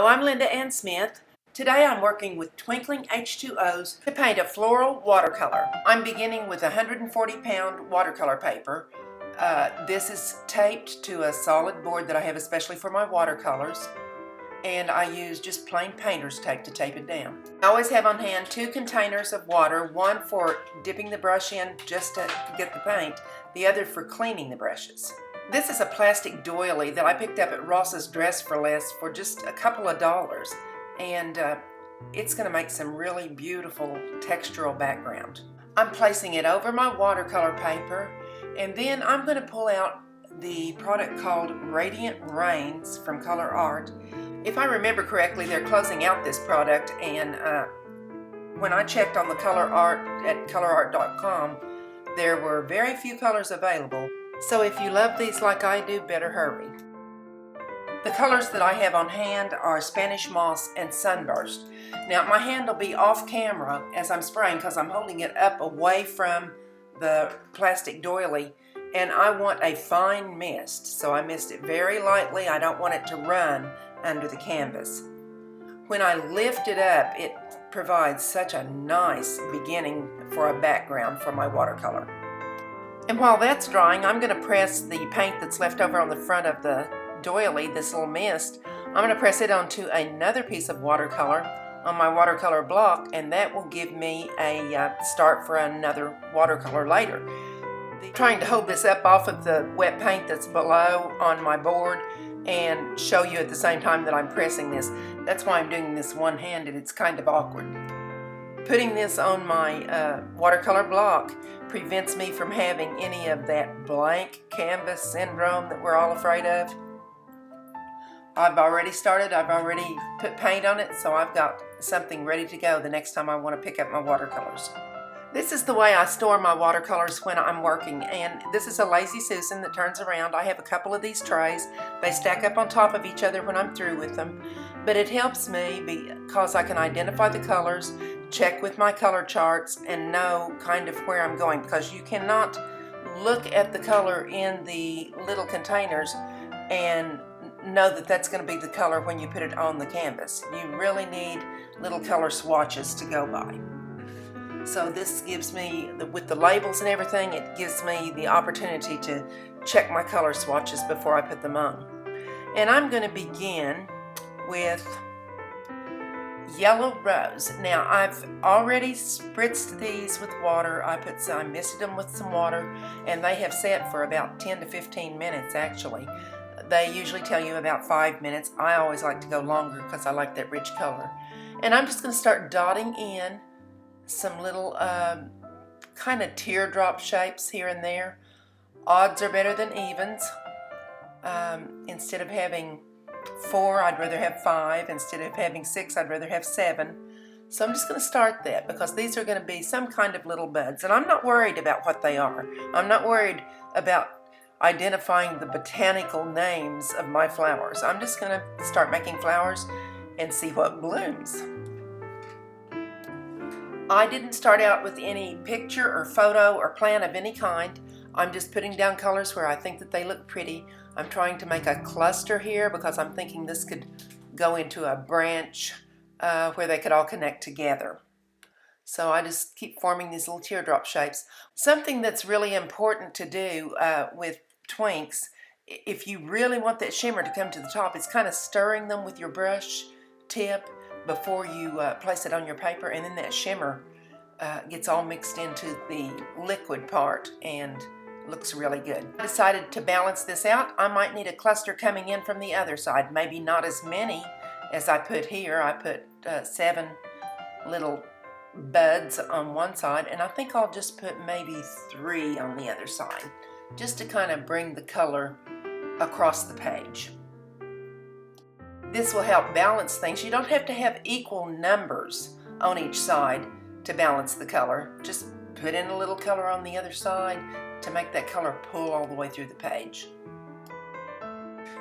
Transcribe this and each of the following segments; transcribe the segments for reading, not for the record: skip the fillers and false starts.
I'm Linda Ann Smith. Today I'm working with Twinkling H2Os to paint a floral watercolor. I'm beginning with 140-pound watercolor paper. This is taped to a solid board that I have especially for my watercolors, and I use just plain painter's tape to tape it down. I always have on hand 2 containers of water, one for dipping the brush in just to get the paint, the other for cleaning the brushes. This is a plastic doily that I picked up at Ross's Dress for Less for just a couple of dollars, and it's going to make some really beautiful textural background. I'm placing it over my watercolor paper, and then I'm going to pull out the product called Radiant Rains from Color Art. If I remember correctly, they're closing out this product, and when I checked on the Color Art at colorart.com, there were very few colors available. So if you love these like I do, better hurry. The colors that I have on hand are Spanish Moss and Sunburst. Now my hand will be off camera as I'm spraying because I'm holding it up away from the plastic doily, and I want a fine mist. So I mist it very lightly. I don't want it to run under the canvas. When I lift it up, it provides such a nice beginning for a background for my watercolor. And while that's drying, I'm going to press the paint that's left over on the front of the doily, this little mist. I'm going to press it onto another piece of watercolor on my watercolor block, and that will give me a start for another watercolor later. Trying to hold this up off of the wet paint that's below on my board and show you at the same time that I'm pressing this. That's why I'm doing this one-handed. It's kind of awkward. Putting this on my watercolor block prevents me from having any of that blank canvas syndrome that we're all afraid of. I've already started, I've already put paint on it, so I've got something ready to go the next time I want to pick up my watercolors. This is the way I store my watercolors when I'm working, and this is a Lazy Susan that turns around. I have a couple of these trays. They stack up on top of each other when I'm through with them, but it helps me because I can identify the colors, check with my color charts, and know kind of where I'm going, because you cannot look at the color in the little containers and know that that's going to be the color when you put it on the canvas. You really need little color swatches to go by. So this gives me, with the labels and everything, it gives me the opportunity to check my color swatches before I put them on. And I'm going to begin with Yellow Rose. Now I've already spritzed these with water. I misted them with some water, and they have set for about 10 to 15 minutes actually. They usually tell you about 5 minutes. I always like to go longer because I like that rich color. And I'm just going to start dotting in some little kind of teardrop shapes here and there. Odds are better than evens. Instead of having 4, I'd rather have 5. Instead of having 6, I'd rather have 7. So I'm just going to start that because these are going to be some kind of little buds, and I'm not worried about what they are. I'm not worried about identifying the botanical names of my flowers. I'm just going to start making flowers and see what blooms. I didn't start out with any picture or photo or plan of any kind. I'm just putting down colors where I think that they look pretty. I'm trying to make a cluster here because I'm thinking this could go into a branch where they could all connect together. So I just keep forming these little teardrop shapes. Something that's really important to do with twinks, if you really want that shimmer to come to the top, is kind of stirring them with your brush tip before you place it on your paper, and then that shimmer gets all mixed into the liquid part and looks really good. I decided to balance this out. I might need a cluster coming in from the other side, maybe not as many as I put here. I put 7 little buds on one side, and I think I'll just put maybe 3 on the other side, just to kind of bring the color across the page. This will help balance things. You don't have to have equal numbers on each side to balance the color. Just put in a little color on the other side to make that color pull all the way through the page.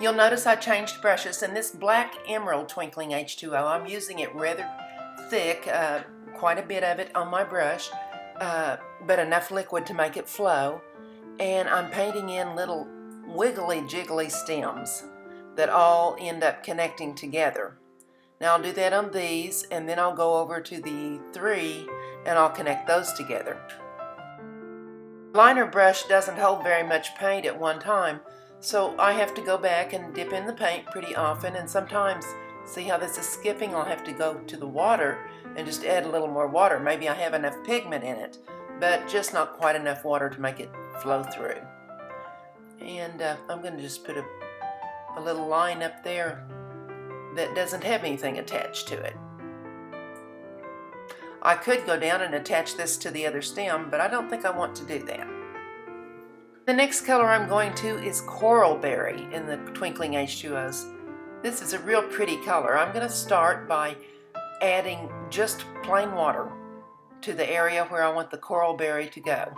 You'll notice I changed brushes, and this black emerald Twinkling H2O, I'm using it rather thick, quite a bit of it on my brush, but enough liquid to make it flow. And I'm painting in little wiggly jiggly stems that all end up connecting together. Now I'll do that on these, and then I'll go over to the 3 and I'll connect those together. Liner brush doesn't hold very much paint at one time, so I have to go back and dip in the paint pretty often, and sometimes, see how this is skipping, I'll have to go to the water and just add a little more water. Maybe I have enough pigment in it, but just not quite enough water to make it flow through. And I'm going to just put a little line up there that doesn't have anything attached to it. I could go down and attach this to the other stem, but I don't think I want to do that. The next color I'm going to is Coral Berry in the Twinkling H2Os. This is a real pretty color. I'm going to start by adding just plain water to the area where I want the coral berry to go.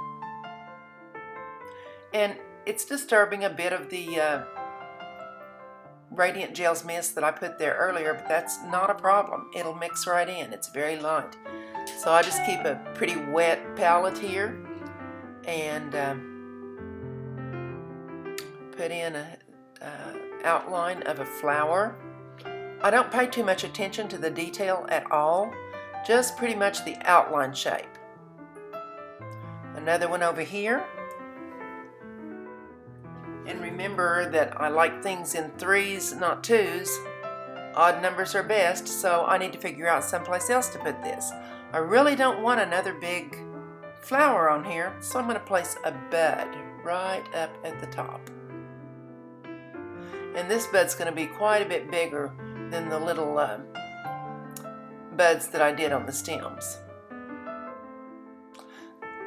And it's disturbing a bit of the Radiant Gels mist that I put there earlier, but that's not a problem. It'll mix right in. It's very light. So I just keep a pretty wet palette here and put in an outline of a flower. I don't pay too much attention to the detail at all, just pretty much the outline shape. Another one over here. And remember that I like things in 3s, not 2s. Odd numbers are best, so I need to figure out someplace else to put this. I really don't want another big flower on here, so I'm going to place a bud right up at the top. And this bud's going to be quite a bit bigger than the little buds that I did on the stems.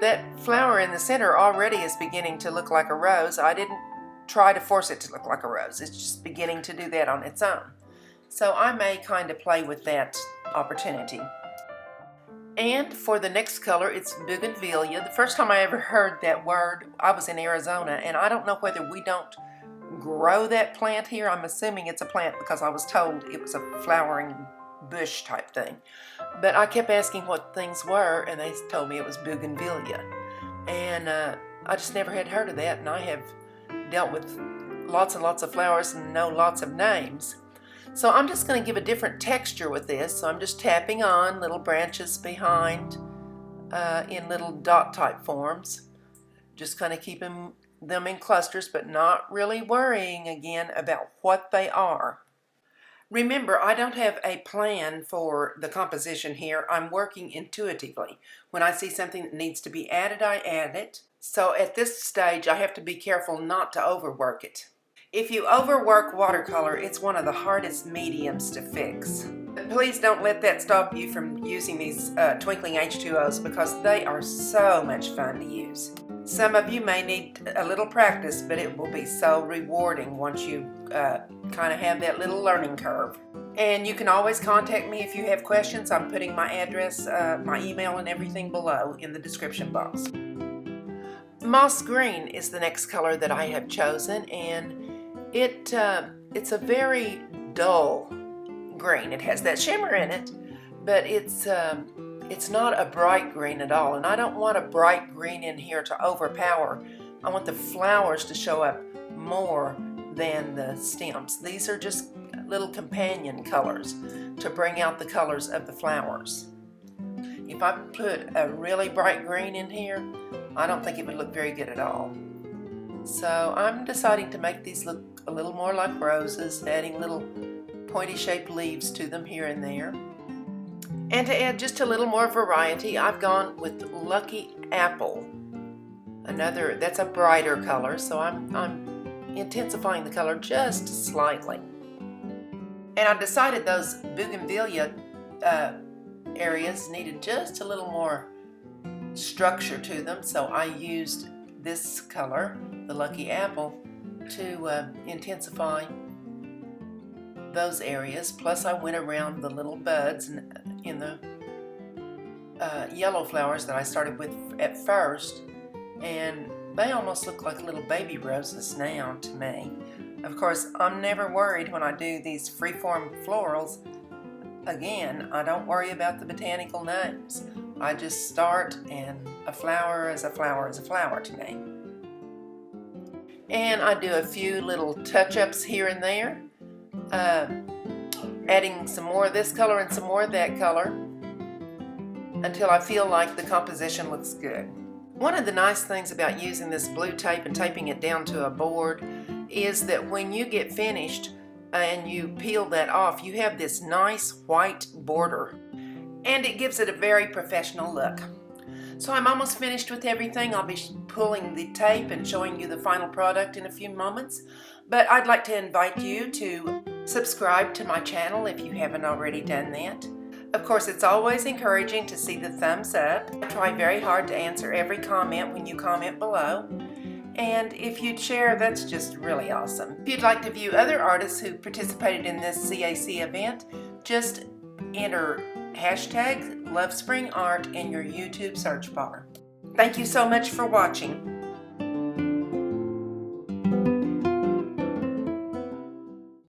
That flower in the center already is beginning to look like a rose. I didn't try to force it to look like a rose. It's just beginning to do that on its own. So I may kind of play with that opportunity. And for the next color, it's Bougainvilla. The first time I ever heard that word, I was in Arizona, and I don't know whether we don't grow that plant here. I'm assuming it's a plant because I was told it was a flowering bush type thing. But I kept asking what things were, and they told me it was Bougainvilla. And I just never had heard of that, and I have dealt with lots and lots of flowers and know lots of names. So I'm just going to give a different texture with this. So I'm just tapping on little branches behind in little dot type forms. Just kind of keeping them in clusters, but not really worrying again about what they are. Remember, I don't have a plan for the composition here. I'm working intuitively. When I see something that needs to be added, I add it. So at this stage, I have to be careful not to overwork it. If you overwork watercolor, it's one of the hardest mediums to fix. But please don't let that stop you from using these Twinkling H2Os, because they are so much fun to use. Some of you may need a little practice, but it will be so rewarding once you kind of have that little learning curve. And you can always contact me if you have questions. I'm putting my address, my email, and everything below in the description box. Moss Green is the next color that I have chosen, and it's a very dull green. It has that shimmer in it, but it's not a bright green at all, and I don't want a bright green in here to overpower. I want the flowers to show up more than the stems. These are just little companion colors to bring out the colors of the flowers. If I put a really bright green in here, I don't think it would look very good at all. So I'm deciding to make these look a little more like roses, adding little pointy shaped leaves to them here and there. And to add just a little more variety, I've gone with Lucky Apple. That's a brighter color, so I'm intensifying the color just slightly. And I decided those Bougainvilla areas needed just a little more structure to them, so I used this color, the Lucky Apple, to intensify those areas. Plus I went around the little buds in the yellow flowers that I started with at first, and they almost look like little baby roses now to me. Of course, I'm never worried when I do these freeform florals. Again, I don't worry about the botanical names. I just start, and a flower is a flower is a flower to me. And I do a few little touch-ups here and there. adding some more of this color and some more of that color until I feel like the composition looks good. One of the nice things about using this blue tape and taping it down to a board is that when you get finished and you peel that off, you have this nice white border, and it gives it a very professional look. So I'm almost finished with everything. I'll be pulling the tape and showing you the final product in a few moments, but I'd like to invite you to subscribe to my channel if you haven't already done that. Of course, it's always encouraging to see the thumbs up. I try very hard to answer every comment when you comment below. And if you'd share, that's just really awesome. If you'd like to view other artists who participated in this CAC event, just enter #LovespringArt in your YouTube search bar. Thank you so much for watching.